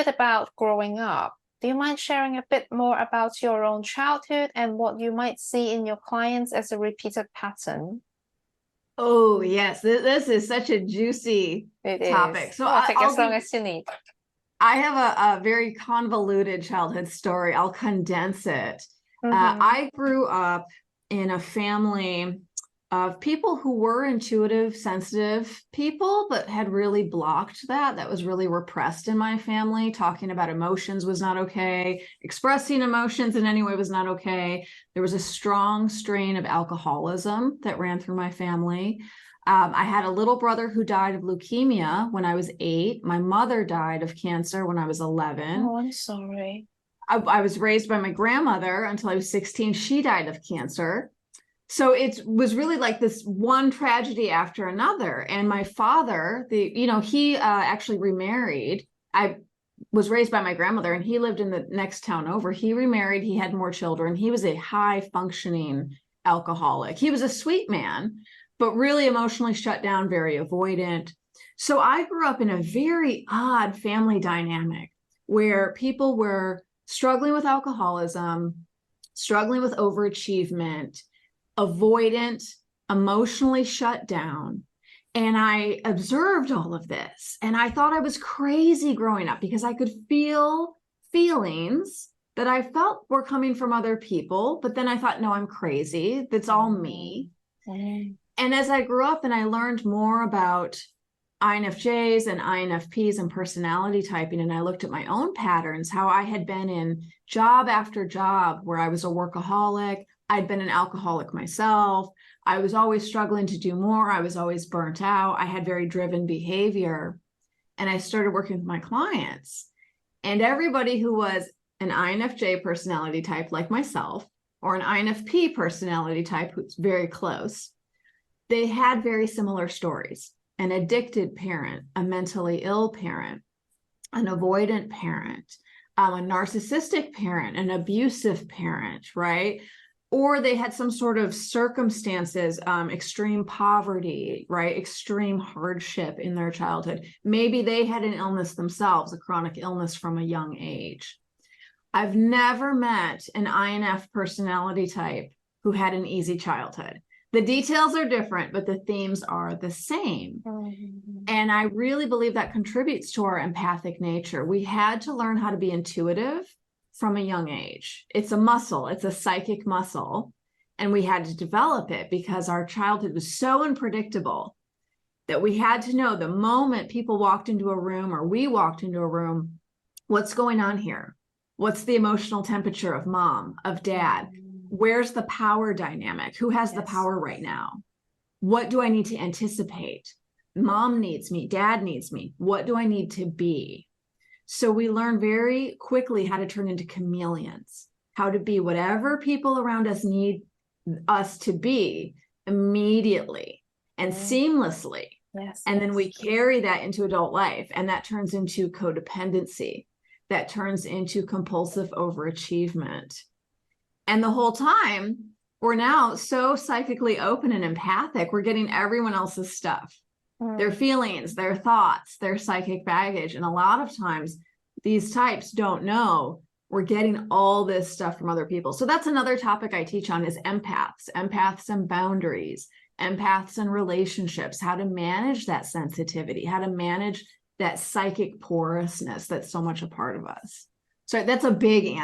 bit about growing up. Do you mind sharing a bit more about your own childhood and what you might see in your clients as a repeated pattern? Oh, yes. This is such a juicy It topic. is. So Well, take I'll as long give, as you need. I have a very convoluted childhood story. I'll condense it. Mm-hmm. I grew up in a family of people who were intuitive, sensitive people, but had really blocked that. That was really repressed in my family. Talking about emotions was not okay. Expressing emotions in any way was not okay. There was a strong strain of alcoholism that ran through my family. I had a little brother who died of leukemia when I was 8. My mother died of cancer when I was 11. Oh, I'm sorry. I was raised by my grandmother until I was 16. She died of cancer. So it was really like this one tragedy after another. And my father, he actually remarried. I was raised by my grandmother and he lived in the next town over. He remarried. He had more children. He was a high functioning alcoholic. He was a sweet man, but really emotionally shut down, very avoidant. So I grew up in a very odd family dynamic where people were struggling with alcoholism, struggling with overachievement, avoidant, emotionally shut down. And I observed all of this. And I thought I was crazy growing up because I could feel feelings that I felt were coming from other people. But then I thought, no, I'm crazy. That's all me. Mm-hmm. And as I grew up and I learned more about INFJs and INFPs and personality typing, and I looked at my own patterns, how I had been in job after job where I was a workaholic. I'd been an alcoholic myself. I was always struggling to do more. I was always burnt out. I had very driven behavior. And I started working with my clients. And everybody who was an INFJ personality type like myself, or an INFP personality type who's very close, they had very similar stories. An addicted parent, a mentally ill parent, an avoidant parent, a narcissistic parent, an abusive parent, right? Or they had some sort of circumstances, extreme poverty, right? Extreme hardship in their childhood. Maybe they had an illness themselves, a chronic illness from a young age. I've never met an INF personality type who had an easy childhood. The details are different, but the themes are the same. Mm-hmm. And I really believe that contributes to our empathic nature. We had to learn how to be intuitive from a young age. It's a muscle, it's a psychic muscle. And we had to develop it because our childhood was so unpredictable that we had to know the moment people walked into a room or we walked into a room, what's going on here? What's the emotional temperature of mom, of dad? Where's the power dynamic? Who has the power right now? What do I need to anticipate? Mom needs me, dad needs me. What do I need to be? So we learn very quickly how to turn into chameleons, how to be whatever people around us need us to be immediately and seamlessly. Yes, And then yes. we carry that into adult life, and that turns into codependency. That turns into compulsive overachievement. And the whole time, we're now so psychically open and empathic, we're getting everyone else's stuff, their feelings, their thoughts, their psychic baggage. And a lot of times, these types don't know we're getting all this stuff from other people. So that's another topic I teach on is empaths and boundaries, empaths and relationships, how to manage that sensitivity, how to manage that psychic porousness that's so much a part of us. So that's a big answer.